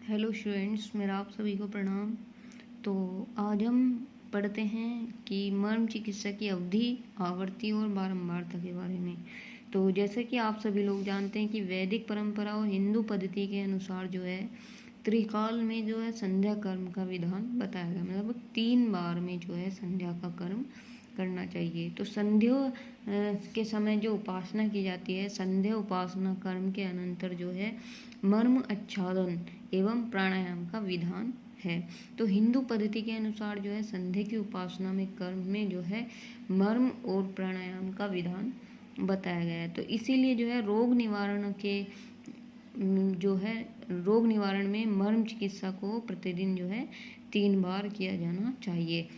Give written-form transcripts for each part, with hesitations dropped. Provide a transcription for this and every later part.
Hello students, मेरा आप सभी को प्रणाम। तो आज हम पढ़ते हैं कि मर्म चिकित्सा की अवधि, आवृत्ति और बारंबारता के बारे में। तो जैसे कि आप सभी लोग जानते हैं कि वैदिक परंपरा और हिंदू पद्धति के अनुसार जो है त्रिकाल में जो है संध्या कर्म का विधान बताया गया, मतलब 3 बार में जो है संध्या का कर्म करना चाहिए। तो संध्या के समय जो उपासना की जाती है, संध्या उपासना कर्म के अनंतर जो है मर्म आच्छादन एवं प्राणायाम का विधान है। तो हिंदू पद्धति के अनुसार जो है संध्या की उपासना में कर्म में जो है मर्म और प्राणायाम का विधान बताया गया है। तो इसीलिए जो है रोग निवारण में मर्म चिकित्सा को प्रतिदिन जो है 3 बार किया जाना चाहिए।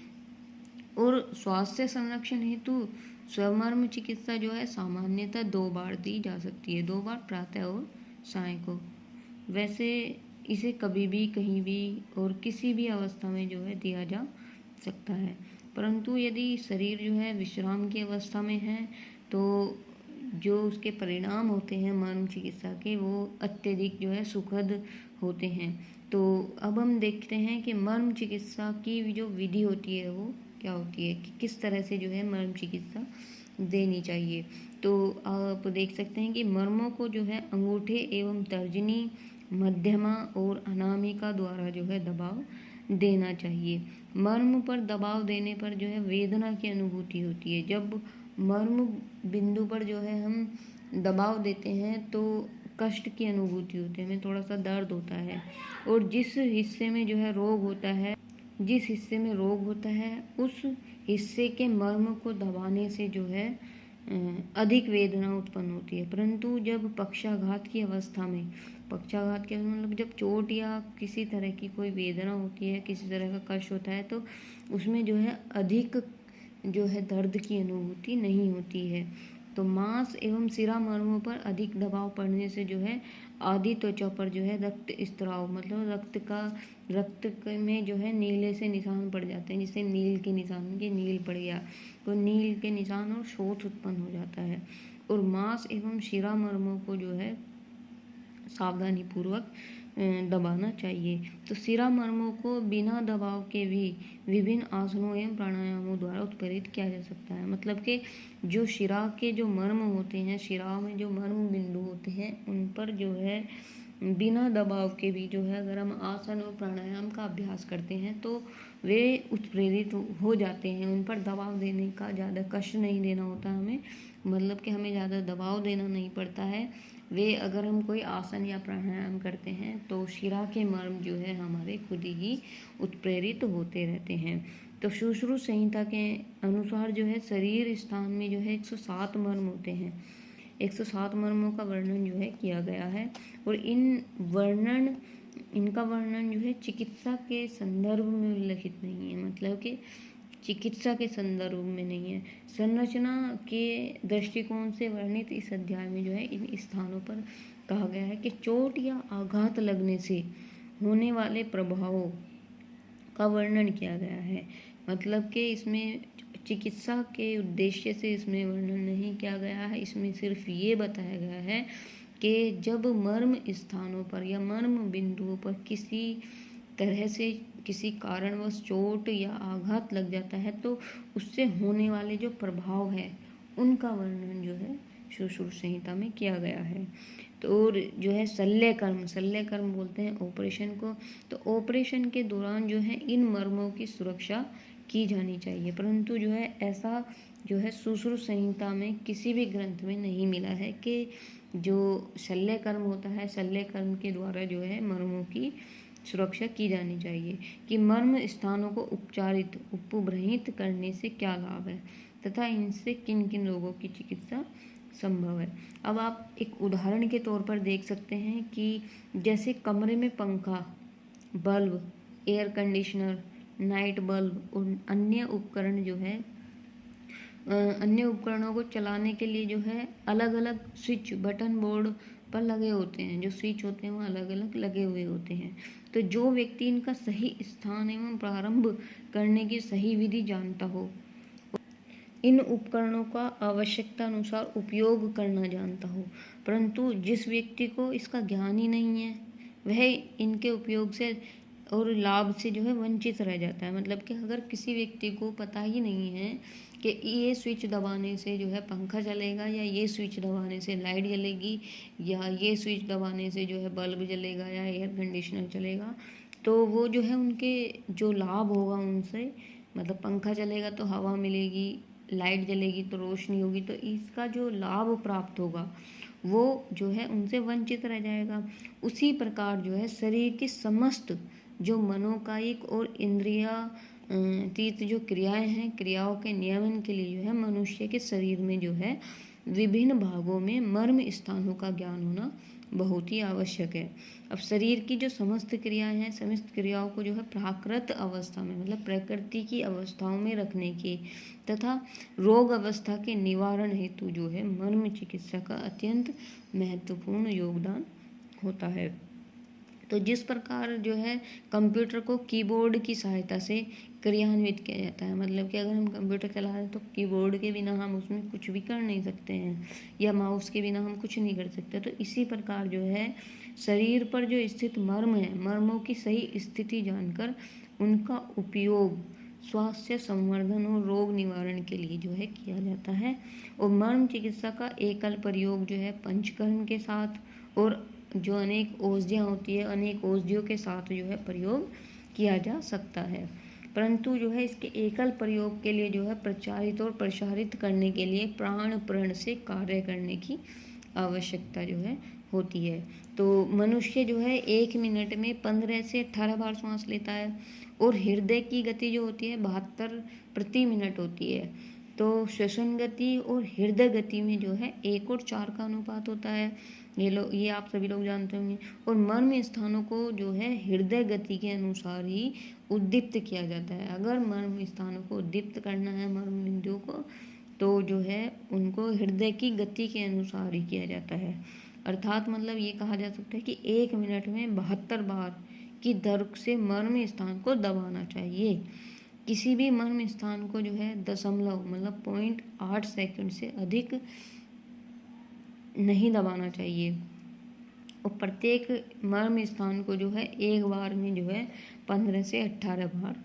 और स्वास्थ्य संरक्षण हेतु स्वमर्म चिकित्सा जो है सामान्यतः 2 बार दी जा सकती है, 2 बार प्रातः और साय को। वैसे इसे कभी भी, कहीं भी और किसी भी अवस्था में जो है दिया जा सकता है, परंतु यदि शरीर जो है विश्राम की अवस्था में है तो जो उसके परिणाम होते हैं मर्म चिकित्सा के, वो अत्यधिक जो है सुखद होते हैं। तो अब हम देखते हैं कि मर्म चिकित्सा की जो विधि होती है वो क्या होती है, कि किस तरह से जो है मर्म चिकित्सा देनी चाहिए। तो आप देख सकते हैं कि मर्मों को जो है अंगूठे एवं तर्जनी, मध्यमा और अनामिका द्वारा जो है दबाव देना चाहिए। मर्म पर दबाव देने पर जो है वेदना की अनुभूति होती है। जब मर्म बिंदु पर जो है हम दबाव देते हैं तो कष्ट की अनुभूति होती है, हमें थोड़ा सा दर्द होता है। और जिस हिस्से में जो है रोग होता है उस हिस्से के मर्म को दबाने से जो है अधिक वेदना उत्पन्न होती है। परंतु जब पक्षाघात की अवस्था में, पक्षाघात के मतलब जब चोट या किसी तरह की कोई वेदना होती है, किसी तरह का कष्ट होता है, तो उसमें जो है अधिक जो है दर्द की अनुभूति नहीं होती है। तो मांस एवं सिरा मर्मों पर अधिक दबाव पड़ने से जो है आदि त्वचा पर जो है रक्त स्त्राव, मतलब रक्त में जो है नीले से निशान पड़ जाते हैं, जिसे नील के निशान के नील पड़ गया, तो नील के निशान और शोथ उत्पन्न हो जाता है। और मांस एवं शिरा मर्मों को जो है सावधानी पूर्वक दबाना चाहिए। तो शिरा मर्मों को बिना दबाव के भी विभिन्न आसनों एवं प्राणायामों द्वारा उत्प्रेरित किया जा सकता है। मतलब कि जो शिरा के जो मर्म होते हैं, शिरा में जो मर्म बिंदु होते हैं, उन पर जो है बिना दबाव के भी जो है अगर हम आसन और प्राणायाम का अभ्यास करते हैं तो वे उत्प्रेरित हो जाते हैं। उन पर दबाव देने का, ज़्यादा कष्ट नहीं देना होता हमें, मतलब कि हमें ज़्यादा दबाव देना नहीं पड़ता है। वे अगर हम कोई आसन या प्राणायाम करते हैं तो शिरा के मर्म जो है हमारे खुद ही उत्प्रेरित होते रहते हैं। तो सुश्रुत संहिता के अनुसार जो है शरीर स्थान में जो है 107 मर्म होते हैं। 107 मर्मों का वर्णन जो है किया गया है। और इनका वर्णन जो है चिकित्सा के संदर्भ में उल्लेखित नहीं है, मतलब कि चिकित्सा के संदर्भ में नहीं है। संरचना के दृष्टिकोण से वर्णित इस अध्याय में जो है इन स्थानों पर कहा गया है कि चोट या आघात लगने से होने वाले प्रभावों का वर्णन किया गया है। मतलब कि इसमें चिकित्सा के उद्देश्य से इसमें वर्णन नहीं किया गया है, इसमें सिर्फ ये बताया गया है कि जब मर्म स्थानों पर या मर्म बिंदुओं पर किसी तरह से किसी कारणवश चोट या आघात लग जाता है तो उससे होने वाले जो प्रभाव है उनका वर्णन जो है सुश्रुत संहिता में किया गया है। तो और जो है शल्य कर्म बोलते हैं ऑपरेशन को। तो ऑपरेशन के दौरान जो है इन मर्मों की सुरक्षा की जानी चाहिए, परंतु जो है ऐसा जो है सुश्रुत संहिता में किसी भी ग्रंथ में नहीं मिला है कि जो शल्य कर्म होता है, शल्य कर्म के द्वारा जो है मर्मों की सुरक्षा की जानी चाहिए, कि मर्म स्थानों को उपभ्रहित करने से क्या लाभ है तथा इनसे किन किन रोगों की चिकित्सा संभव है। अब आप एक उदाहरण के तौर पर देख सकते हैं कि जैसे कमरे में पंखा, bulb, air conditioner, night bulb और अन्य उपकरणों को चलाने के लिए जो है अलग अलग स्विच बटन बोर्ड पर लगे होते हैं। जो स्विच होते हैं वो अलग अलग लगे हुए होते हैं। तो जो व्यक्ति इनका सही स्थान एवं प्रारंभ करने की सही विधि जानता हो, इन उपकरणों का आवश्यकता अनुसार उपयोग करना जानता हो, परंतु जिस व्यक्ति को इसका ज्ञान ही नहीं है, वह इनके उपयोग से और लाभ से जो है वंचित रह जाता है। मतलब कि अगर किसी व्यक्ति को पता ही नहीं है कि ये स्विच दबाने से जो है पंखा चलेगा, या ये स्विच दबाने से लाइट जलेगी, या ये स्विच दबाने से जो है बल्ब जलेगा या एयर कंडीशनर चलेगा, तो वो जो है उनके जो लाभ होगा उनसे, मतलब पंखा चलेगा तो हवा मिलेगी, लाइट जलेगी तो रोशनी होगी, तो इसका जो लाभ प्राप्त होगा वो जो है उनसे वंचित रह जाएगा। उसी प्रकार जो है शरीर की समस्त जो मनोकायिक और इंद्रियातीत जो क्रियाएं हैं, क्रियाओं के नियमन के लिए जो है मनुष्य के शरीर में जो है विभिन्न भागों में मर्म स्थानों का ज्ञान होना बहुत ही आवश्यक है। अब शरीर की जो समस्त क्रियाएं हैं, समस्त क्रियाओं को जो है प्राकृत अवस्था में, मतलब प्रकृति की अवस्थाओं में रखने की तथा रोग अवस्था के निवारण हेतु जो है मर्म चिकित्सा का अत्यंत महत्वपूर्ण योगदान होता है। तो जिस प्रकार जो है कंप्यूटर को कीबोर्ड की सहायता से क्रियान्वित किया जाता है, मतलब कि अगर हम कंप्यूटर चला रहे हैं तो कीबोर्ड के बिना हम उसमें कुछ भी कर नहीं सकते हैं, या माउस के बिना हम कुछ नहीं कर सकते। तो इसी प्रकार जो है शरीर पर जो स्थित मर्म है, मर्मों की सही स्थिति जानकर उनका उपयोग स्वास्थ्य संवर्धन और रोग निवारण के लिए जो है किया जाता है। और मर्म चिकित्सा का एकल प्रयोग जो है पंचकर्म के साथ और जो अनेक औषधियाँ होती है, अनेक औषधियों के साथ जो है प्रयोग किया जा सकता है। परंतु जो है इसके एकल प्रयोग के लिए जो है प्रचारित और प्रसारित करने के लिए प्राण प्रण से कार्य करने की आवश्यकता जो है होती है। तो मनुष्य जो है 1 मिनट में 15 से 18 बार सांस लेता है, और हृदय की गति जो होती है 72 प्रति मिनट होती है। तो श्वसन गति और हृदय गति में जो है 1 और 4 का अनुपात होता है। ये आप सभी लोग जानते होंगे। और मर्म स्थानों को जो है हृदय गति के अनुसार ही उद्दीप्त किया जाता है। अगर मर्म स्थानों को उद्दीप्त करना है, मर्म बिंदुओं को, तो जो है उनको हृदय की गति के अनुसार ही किया जाता है। अर्थात मतलब ये कहा जा सकता है कि 1 मिनट में 72 बार की दर से मर्म स्थान को दबाना चाहिए। किसी भी मर्म स्थान को जो है दशमलव मतलब 0.8 सेकंड से अधिक नहीं दबाना चाहिए, और प्रत्येक मर्म स्थान को जो है एक बार में जो है 15 से 18 बार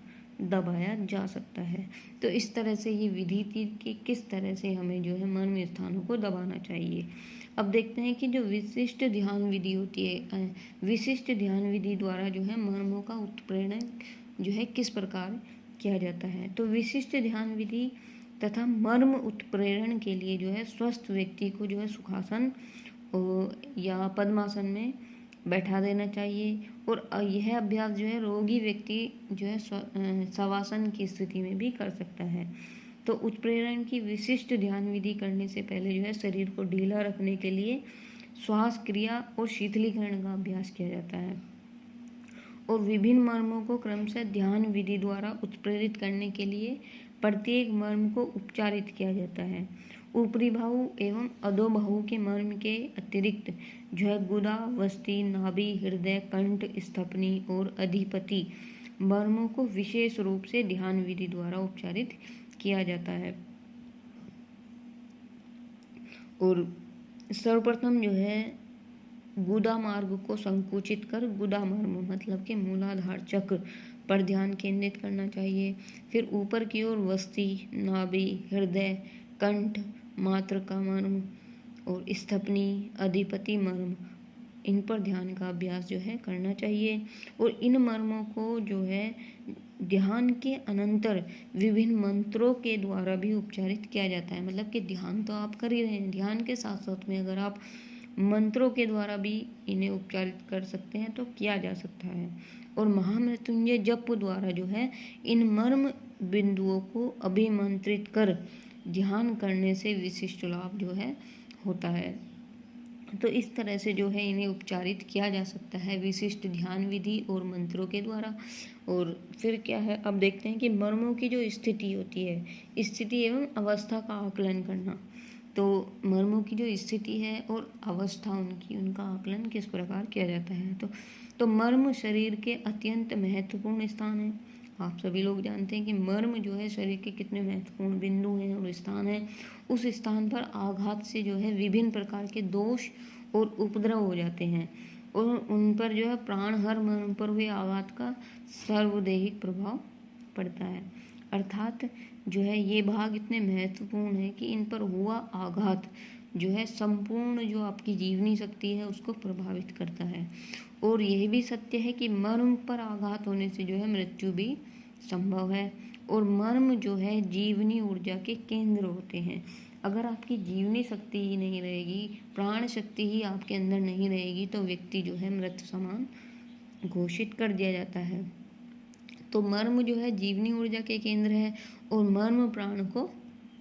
दबाया जा सकता है। तो इस तरह से ये विधि थी कि किस तरह से हमें जो है मर्म स्थानों को दबाना चाहिए। अब देखते हैं कि जो विशिष्ट ध्यान विधि होती है, विशिष्ट ध्यान विधि द्वारा जो है मर्मों का उत्प्रेरण जो है किस प्रकार किया जाता है। तो विशिष्ट ध्यान विधि तथा मर्म उत्प्रेरण के लिए जो है स्वस्थ व्यक्ति को जो है सुखासन या पद्मासन में बैठा देना चाहिए, और यह अभ्यास जो है रोगी व्यक्ति जो है शवासन की स्थिति में भी कर सकता है। तो उत्प्रेरण की विशिष्ट ध्यान विधि करने से पहले जो है शरीर को ढीला रखने के लिए श्वास क्रिया और शीतलीकरण का अभ्यास किया जाता है, और विभिन्न मर्मों को क्रमशः ध्यान विधि द्वारा उत्प्रेरित करने के लिए प्रत्येक मर्म को उपचारित किया जाता है। ऊपरी बाहु एवं अधोबाहु के मर्म के अतिरिक्त जो है गुदा, वस्ती, नाभि, हृदय, कंठ, स्थपनी और अधिपति मर्मों को विशेष रूप से ध्यान विधि द्वारा उपचारित किया जाता है। और सर्वप्रथम जो है गुदा मार्ग को संकुचित कर गुदा मर्म मतलब के मूलाधार चक्र पर ध्यान केंद्रित करना चाहिए। फिर ऊपर की ओर वस्ती, नाभि, हृदय, कंठ, मातृका मर्म और स्थपनी, अधिपति मर्म, इन पर ध्यान का अभ्यास जो है करना चाहिए। और इन मर्मों को जो है ध्यान के अनंतर विभिन्न मंत्रों के द्वारा भी उपचारित किया जाता है। मतलब कि ध्यान तो आप कर ही रहे हैं, ध्यान के साथ साथ में अगर आप मंत्रों के द्वारा भी इन्हें उपचारित कर सकते हैं तो किया जा सकता है। और महामृत्युंजय जप द्वारा जो है इन मर्म बिंदुओं को अभिमंत्रित कर ध्यान करने से विशिष्ट लाभ जो है होता है। तो इस तरह से जो है इन्हें उपचारित किया जा सकता है विशिष्ट ध्यान विधि और मंत्रों के द्वारा। और फिर क्या है, अब देखते हैं कि मर्मों की जो स्थिति होती है, स्थिति एवं अवस्था का आकलन करना। तो मर्मों की जो स्थिति है और अवस्था उनका आकलन किस प्रकार किया जाता है। तो मर्म शरीर के अत्यंत महत्वपूर्ण स्थान है। आप सभी लोग जानते हैं कि मर्म जो है शरीर के कितने महत्वपूर्ण बिंदु हैं और स्थान हैं। उस स्थान पर आघात से जो है विभिन्न प्रकार के दोष और उपद्रव हो जाते हैं। और उन पर जो है प्राण हर मर्म पर हुए आघात का सर्वदेहिक प्रभाव पड़ता है। अर्थात जो है ये भाग इतने महत्वपूर्ण है कि इन पर हुआ आघात जो है संपूर्ण जो आपकी जीवनी शक्ति है उसको प्रभावित करता है। और यह भी सत्य है कि मर्म पर आघात होने से जो है मृत्यु भी संभव है। और मर्म जो है जीवनी ऊर्जा के केंद्र होते हैं। अगर आपकी जीवनी शक्ति ही नहीं रहेगी, प्राण शक्ति ही आपके अंदर नहीं रहेगी, तो व्यक्ति जो है मृत समान घोषित कर दिया जाता है। तो मर्म जो है जीवनी ऊर्जा के केंद्र है और मर्म प्राण को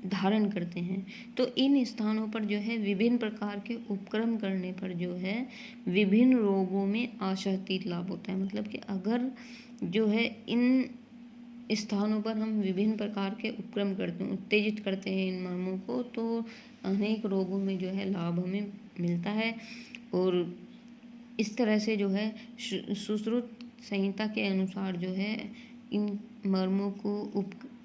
धारण करते हैं। तो इन स्थानों पर जो है विभिन्न प्रकार के उपक्रम करने पर जो है विभिन्न रोगों में आशातीत लाभ होता है। मतलब कि अगर जो है इन स्थानों पर हम विभिन्न प्रकार के उपक्रम करते हैं, उत्तेजित करते हैं इन मर्मों को, तो अनेक रोगों में जो है लाभ हमें मिलता है। और इस तरह से जो है सुश्रुत संहिता के अनुसार जो है इन मर्मों को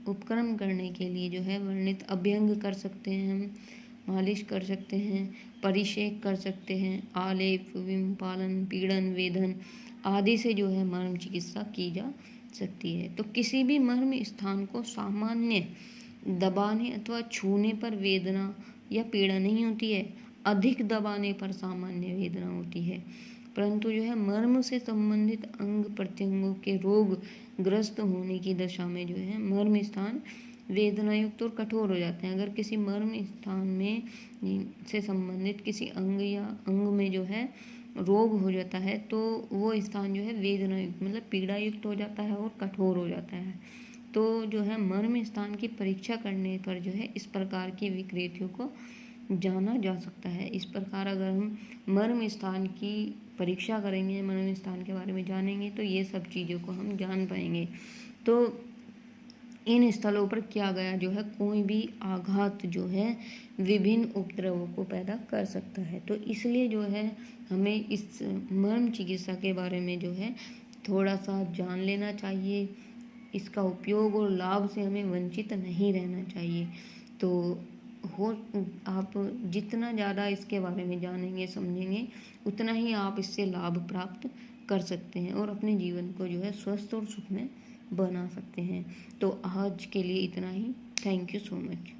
उपक्रम करने के लिए जो है वर्णित अभ्यंग कर सकते हैं, हम मालिश कर सकते हैं, परिषेक कर सकते हैं, आलेप, विमपालन, पीड़न, वेदन आदि से जो है मर्म चिकित्सा की जा सकती है। तो किसी भी मर्म स्थान को सामान्य दबाने अथवा छूने पर वेदना या पीड़ा नहीं होती है, अधिक दबाने पर सामान्य वेदना होती है। परंतु जो है मर्म से संबंधित अंग प्रत्यंगों के रोग ग्रस्त होने की दशा में जो है मर्म स्थान वेदनायुक्त और कठोर हो जाते हैं। अगर किसी मर्म स्थान में से संबंधित किसी अंग या अंग में जो है रोग हो जाता है तो वो स्थान जो है वेदनायुक्त मतलब पीड़ायुक्त हो जाता है और कठोर हो जाता है। तो जो है मर्म स्थान की परीक्षा करने पर जो है इस प्रकार की विकृतियों को जाना जा सकता है। इस प्रकार अगर हम मर्म स्थान की परीक्षा करेंगे, मर्म स्थान के बारे में जानेंगे, तो ये सब चीज़ों को हम जान पाएंगे। तो इन स्थलों पर किया गया जो है कोई भी आघात जो है विभिन्न उपद्रवों को पैदा कर सकता है। तो इसलिए जो है हमें इस मर्म चिकित्सा के बारे में जो है थोड़ा सा जान लेना चाहिए। इसका उपयोग और लाभ से हमें वंचित नहीं रहना चाहिए। तो हो आप जितना ज़्यादा इसके बारे में जानेंगे समझेंगे उतना ही आप इससे लाभ प्राप्त कर सकते हैं और अपने जीवन को जो है स्वस्थ और सुखमय बना सकते हैं। तो आज के लिए इतना ही। Thank you so much.